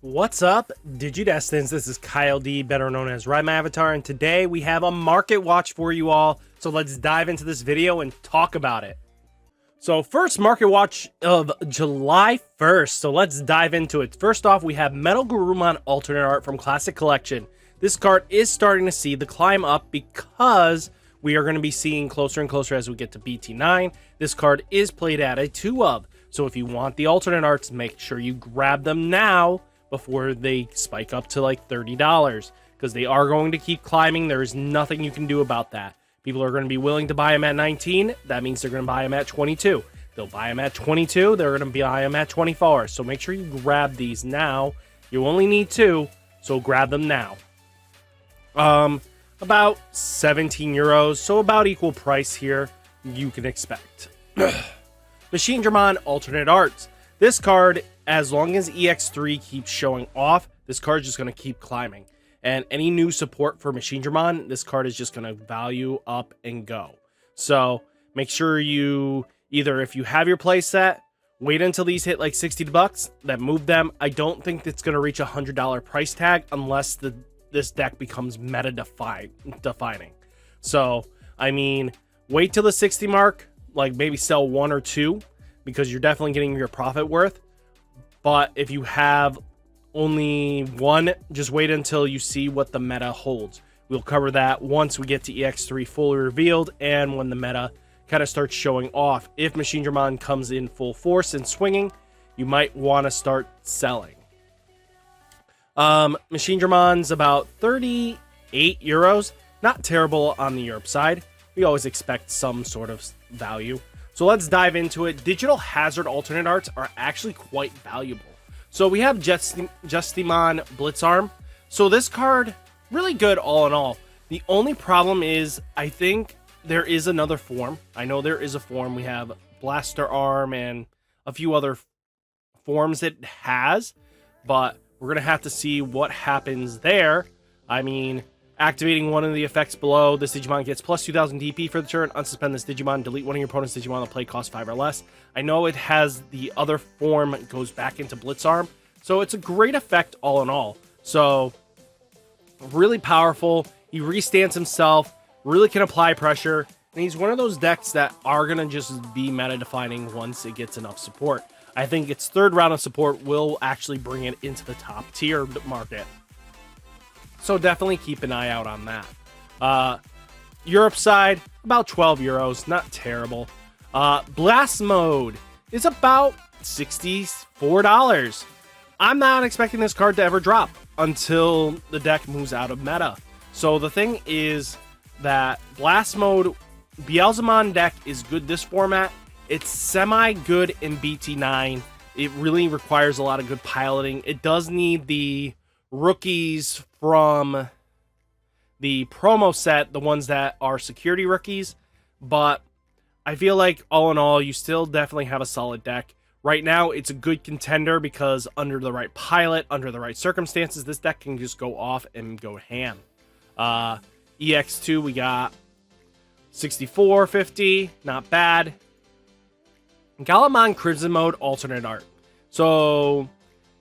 What's up, Digidestins? This is Kyle D, better known as RideMyAvatar, and today we have a market watch for you all. So let's dive into this video and talk about it. So first, market watch of July 1st. So let's dive into it. First off, we have Metal Garurumon alternate art from Classic Collection. This card is starting to see the climb up because we are going to be seeing closer and closer as we get to BT9. This card is played at a 2 of. So if you want the alternate arts, make sure you grab them now before they spike up to like $30, because they are going to keep climbing. There is nothing you can do about that. People are going to be willing to buy them at 19. That means they're going to buy them at 22. They'll buy them at 22. They're going to buy them at 24. So make sure you grab these now. You only need 2, so grab them now. About 17 euros, so about equal price here you can expect. Machinedramon alternate arts. This card, as long as EX3 keeps showing off, this card is just going to keep climbing. And any new support for Machinedramon, this card is just going to value up and go. So make sure you either, if you have your play set, wait until these hit like 60 bucks, then move them. I don't think it's going to reach $100 price tag unless this deck becomes meta defining. So, I mean, wait till the 60 mark, like maybe sell 1 or 2, because you're definitely getting your profit worth. But if you have only 1, just wait until you see what the meta holds. We'll cover that once we get to EX3 fully revealed and when the meta kind of starts showing off. If Machinedramon comes in full force and swinging, you might want to start selling. Machinedramon's about 38 euros. Not terrible on the Europe side. We always expect some sort of value. So let's dive into it. Digital Hazard alternate arts are actually quite valuable. So we have Justimon Blitzarm. So this card, really good all in all. The only problem is, I think there is another form. I know there is a form. We have Blaster Arm and a few other forms it has, but we're going to have to see what happens there. I mean, activating one of the effects below, this Digimon gets plus 2000 DP for the turn. Unsuspend this Digimon. Delete one of your opponent's Digimon on the play, cost 5 or less. I know it has the other form goes back into Blitzarm, so it's a great effect all in all. So, really powerful. He restands himself, really can apply pressure, and he's one of those decks that are going to just be meta-defining once it gets enough support. I think its 3rd round of support will actually bring it into the top tier market. So definitely keep an eye out on that. Europe side, about 12 euros, not terrible. Blast Mode is about $64. I'm not expecting this card to ever drop until the deck moves out of meta. So the thing is that Blast Mode, Beelzemon deck is good this format. It's semi-good in BT9. It really requires a lot of good piloting. It does need the rookies from the promo set, the ones that are security rookies, but I feel like all in all, you still definitely have a solid deck. Right now, it's a good contender because under the right pilot, under the right circumstances, this deck can just go off and go ham. EX2, we got 64.50, not bad. Galamon Crimson Mode alternate art. So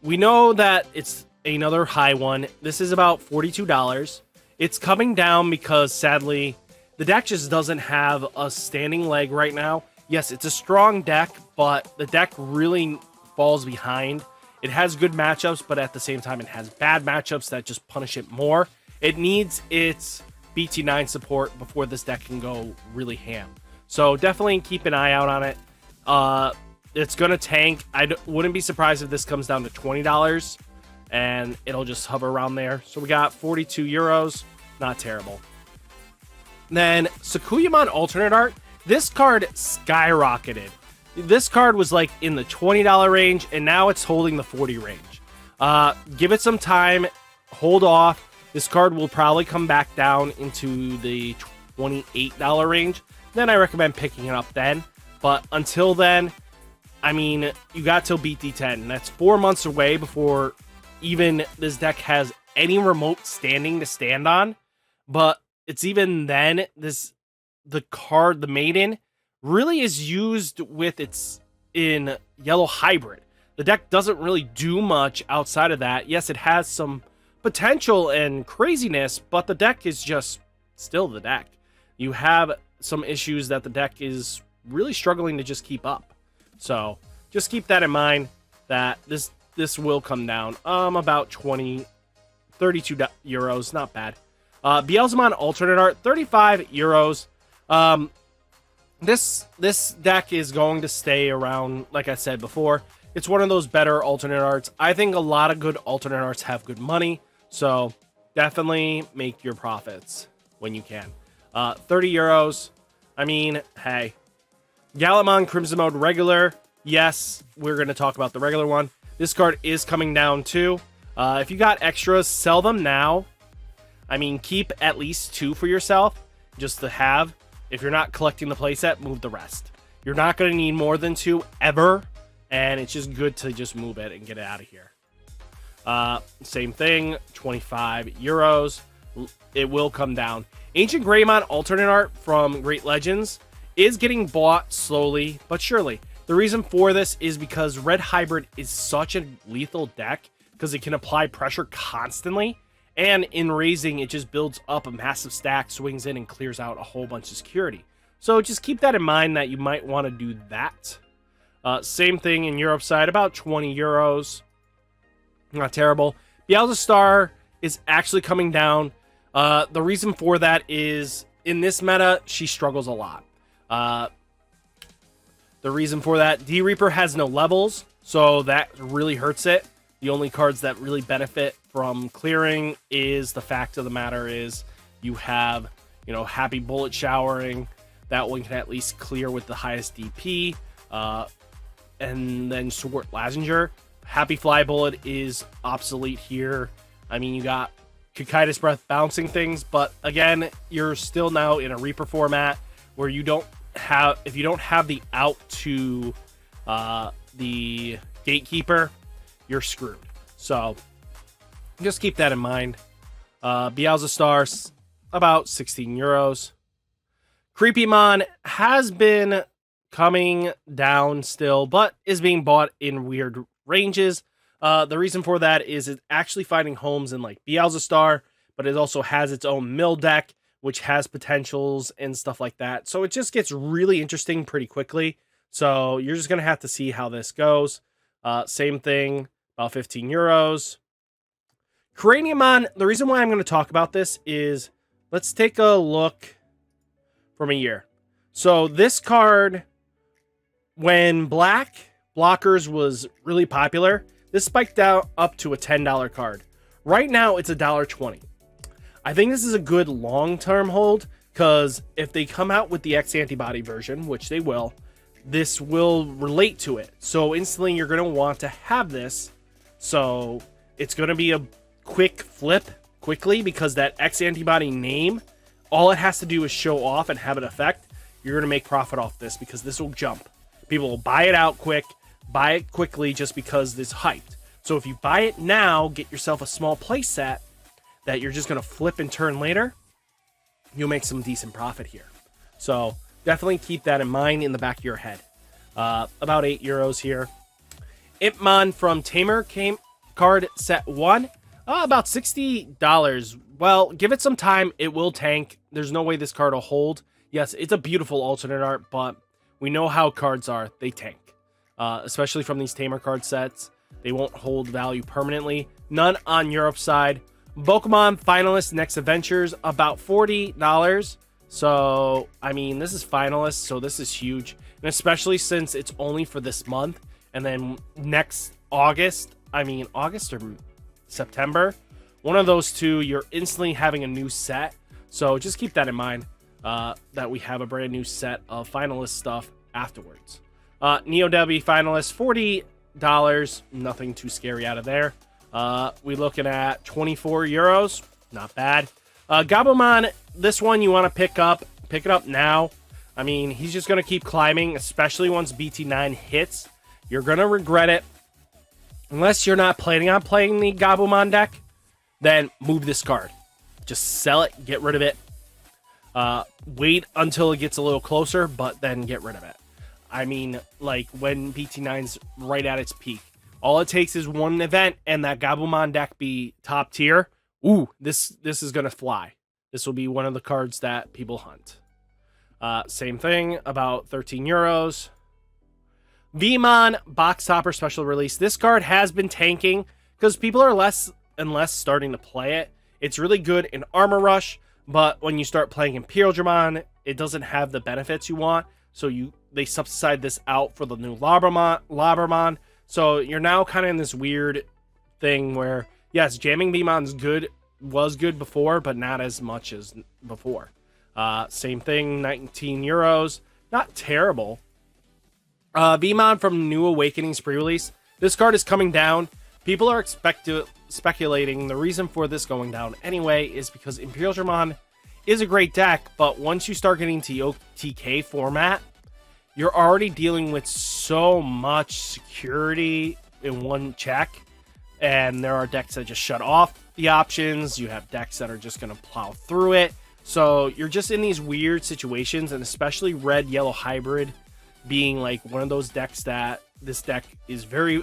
we know that it's another high one. This is about $42. It's coming down because sadly the deck just doesn't have a standing leg right now. Yes, it's a strong deck, but the deck really falls behind. It has good matchups, but at the same time it has bad matchups that just punish it more. It needs its BT9 support before this deck can go really ham. So definitely keep an eye out on it. It's gonna tank. I wouldn't be surprised if this comes down to $20 and it'll just hover around there. So we got 42 euros, not terrible. Then Sakuyamon alternate art. This card skyrocketed. This card was like in the $20 range, and now it's holding the 40 range. Give it some time, hold off. This card will probably come back down into the $28 range. Then I recommend picking it up then. But until then, I mean, you got till BT10. That's 4 months away before even this deck has any remote standing to stand on. But it's even then, the card, the Maiden, really is used with its in Yellow Hybrid. The deck doesn't really do much outside of that. Yes, it has some potential and craziness, but the deck is just still the deck. You have some issues that the deck is really struggling to just keep up. So just keep that in mind, that this will come down about 32 euros, not bad. Beelzemon alternate art, 35 euros. This deck is going to stay around, like I said before. It's one of those better alternate arts. I think a lot of good alternate arts have good money, so definitely make your profits when you can. 30 euros. I mean, hey. Gallimon Crimson Mode regular. Yes, we're going to talk about the regular one. This card is coming down too. If you got extras, sell them now. I mean, keep at least 2 for yourself, just to have. If you're not collecting the playset, move the rest. You're not going to need more than 2 ever, and it's just good to just move it and get it out of here. Same thing, 25 euros. It will come down. Ancient Greymon alternate art from Great Legends is getting bought slowly but surely. The reason for this is because Red Hybrid is such a lethal deck because it can apply pressure constantly, and in raising it just builds up a massive stack, swings in, and clears out a whole bunch of security. So just keep that in mind that you might want to do that. Same thing in Europe side, about 20 euros. Not terrible. Beelzestar is actually coming down. The reason for that is in this meta, she struggles a lot. The reason for that, D-Reaper has no levels, so that really hurts it. The only cards that really benefit from clearing is the fact of the matter is you have, you know, Happy Bullet Showering. That one can at least clear with the highest DP. And then Swart Lazenger. Happy Fly Bullet is obsolete here. I mean, you got Cocytus Breath bouncing things, but again, you're still now in a Reaper format where you don't have, if you don't have the out to the Gatekeeper, you're screwed. So just keep that in mind. Beelzestar, about 16 euros. Creepymon has been coming down still, but is being bought in weird ranges. The reason for that is it's actually finding homes in like Beelzestar, but it also has its own mill deck, which has potentials and stuff like that. So it just gets really interesting pretty quickly. So you're just going to have to see how this goes. Same thing, about 15 euros. Craniumon, the reason why I'm going to talk about this is let's take a look from a year. So this card, when Black Blockers was really popular, this spiked out up to a $10 card. Right now, it's $1.20. I think this is a good long-term hold, because if they come out with the X-Antibody version, which they will, this will relate to it. So instantly, you're going to want to have this. So it's going to be a quick flip quickly, because that X-Antibody name, all it has to do is show off and have an effect. You're going to make profit off this, because this will jump. People will buy it out quick, buy it quickly just because it's hyped. So if you buy it now, get yourself a small play set that you're just going to flip and turn later, you'll make some decent profit here. So definitely keep that in mind in the back of your head. About 8 euros here. Impmon from Tamer came card set 1. About $60. Well, give it some time. It will tank. There's no way this card will hold. Yes, it's a beautiful alternate art, but we know how cards are. They tank. Especially from these Tamer card sets. They won't hold value permanently. None on Europe side. Pokemon Finalist Next Adventures, about $40. So, I mean, this is finalist, so this is huge. And especially since it's only for this month. And then next August, I mean, August or September, one of those two, you're instantly having a new set. So just keep that in mind, that we have a brand new set of finalist stuff afterwards. Neo Debbie Finalist, $40. Nothing too scary out of there. We're looking at 24 euros. Not bad. Gabumon, this one you want to pick up. Pick it up now. I mean, he's just going to keep climbing, especially once BT9 hits. You're going to regret it. Unless you're not planning on playing the Gabumon deck, then move this card. Just sell it, get rid of it. Wait until it gets a little closer, but then get rid of it. I mean, like when BT9's right at its peak. All it takes is one event and that Gabumon deck be top tier. Ooh, this is going to fly. This will be one of the cards that people hunt. Same thing, about 13 euros. Digimon Box Topper Special Release. This card has been tanking because people are less and less starting to play it. It's really good in Armor Rush, but when you start playing Imperial Dramon, it doesn't have the benefits you want. So they subside this out for the new Labramon. So you're now kind of in this weird thing where, yes, jamming Beamon's was good before, but not as much as before. Same thing, 19 euros. Not terrible. Beamon from New Awakenings pre-release. This card is coming down. People are speculating the reason for this going down anyway is because Imperial Dramon is a great deck, but once you start getting to OTK format, you're already dealing with so much security in one check, and there are decks that just shut off the options. You have decks that are just going to plow through it. So you're just in these weird situations, and especially red-yellow hybrid being like one of those decks that this deck is very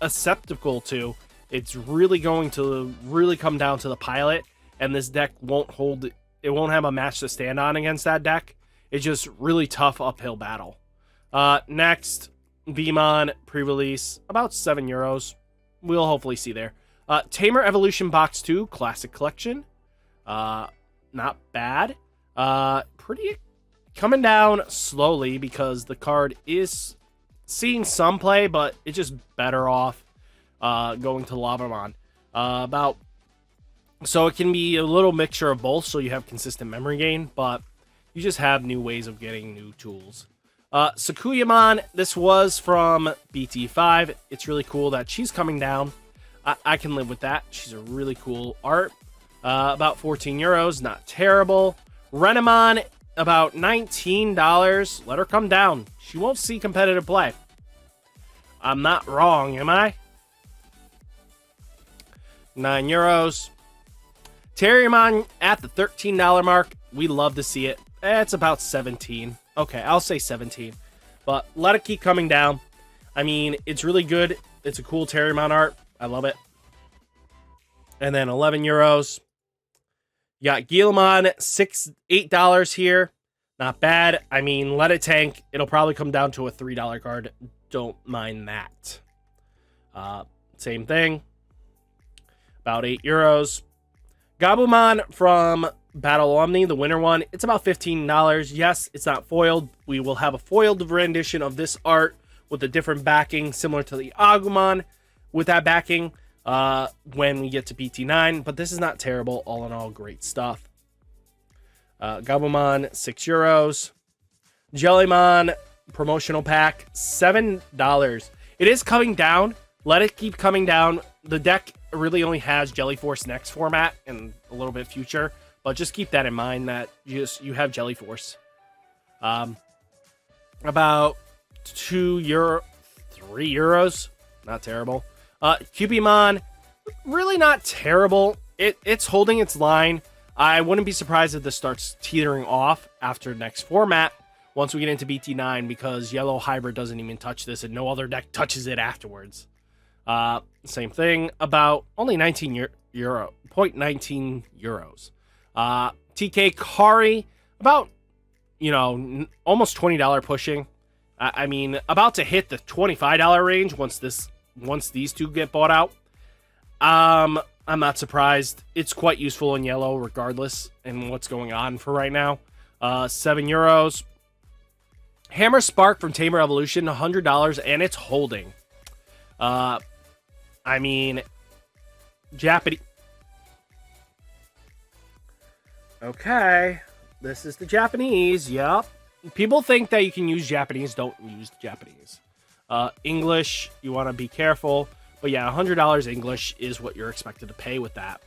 susceptible to. It's really going to really come down to the pilot, and this deck won't have a match to stand on against that deck. It's just really tough uphill battle. Next, Beamon pre-release, about 7 euros. We'll hopefully see there. Tamer Evolution Box 2 Classic Collection. Not bad. Pretty coming down slowly because the card is seeing some play, but it's just better off going to Labramon. So it can be a little mixture of both, so you have consistent memory gain, but you just have new ways of getting new tools. Sakuyamon, this was from BT5. It's really cool that she's coming down. I can live with that. She's a really cool art. About 14 euros, not terrible. Renamon, about $19. Let her come down. She won't see competitive play. I'm not wrong, am I? 9 euros. Terriermon at the $13 mark. We love to see it. It's about 17. Okay, I'll say 17. But let it keep coming down. I mean, it's really good. It's a cool Terriermon art. I love it. And then 11 euros. You got Guillemon, $8 here. Not bad. I mean, let it tank. It'll probably come down to a $3 card. Don't mind that. Same thing. About 8 euros. Gabumon from Battle Omni, the winter one. It's about $15. Yes, it's not foiled. We will have a foiled rendition of this art with a different backing, similar to the Agumon with that backing when we get to BT9. But this is not terrible. All in all, great stuff. Gabumon, 6 euros. Jellymon promotional pack, $7. It is coming down. Let it keep coming down. The deck really only has Jellyforce next format and a little bit future, but just keep that in mind that you have Jellyforce. About 2 euro, 3 euros, not terrible. Cubimon, really not terrible. It's holding its line. I wouldn't be surprised if this starts teetering off after next format once we get into BT9 because Yellow Hybrid doesn't even touch this and no other deck touches it afterwards. Same thing, about only 0.19 euros. TK Kari, about, almost $20 pushing. I mean, about to hit the $25 range once these two get bought out. I'm not surprised. It's quite useful in yellow regardless in what's going on for right now. 7 euros. Hammer Spark from Tamer Evolution, $100, and it's holding. I mean, Japanese. Okay, this is the Japanese. Yep. People think that you can use Japanese. Don't use Japanese. English, you want to be careful. But yeah, $100 English is what you're expected to pay with that.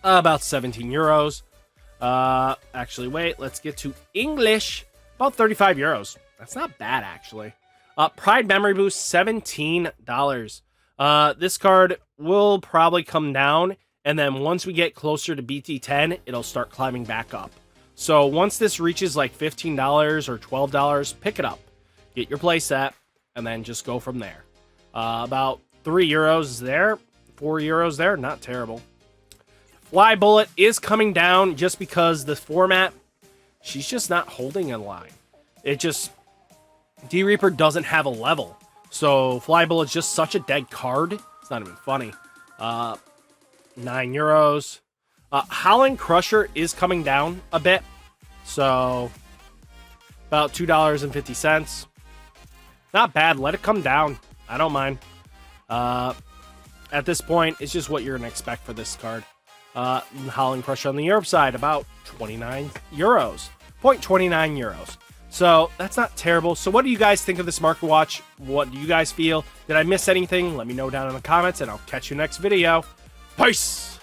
About 17 euros. Actually, wait, let's get to English. About 35 euros. That's not bad, actually. Pride Memory Boost, $17. This card will probably come down, and then once we get closer to BT10, it'll start climbing back up. So once this reaches like $15 or $12, pick it up. Get your playset, and then just go from there. About €3 there, €4 there, not terrible. Fly Bullet is coming down just because the format, she's just not holding in line. It just, D-Reaper doesn't have a level. So Fly Bullet's just such a dead card. It's not even funny. €9. Howling Crusher is coming down a bit. So about $2.50. Not bad. Let it come down. I don't mind. At this point, it's just what you're going to expect for this card. Howling Crusher on the Europe side, about €29. €0.29. So that's not terrible. So what do you guys think of this Market Watch? What do you guys feel? Did I miss anything? Let me know down in the comments, and I'll catch you next video. Peace!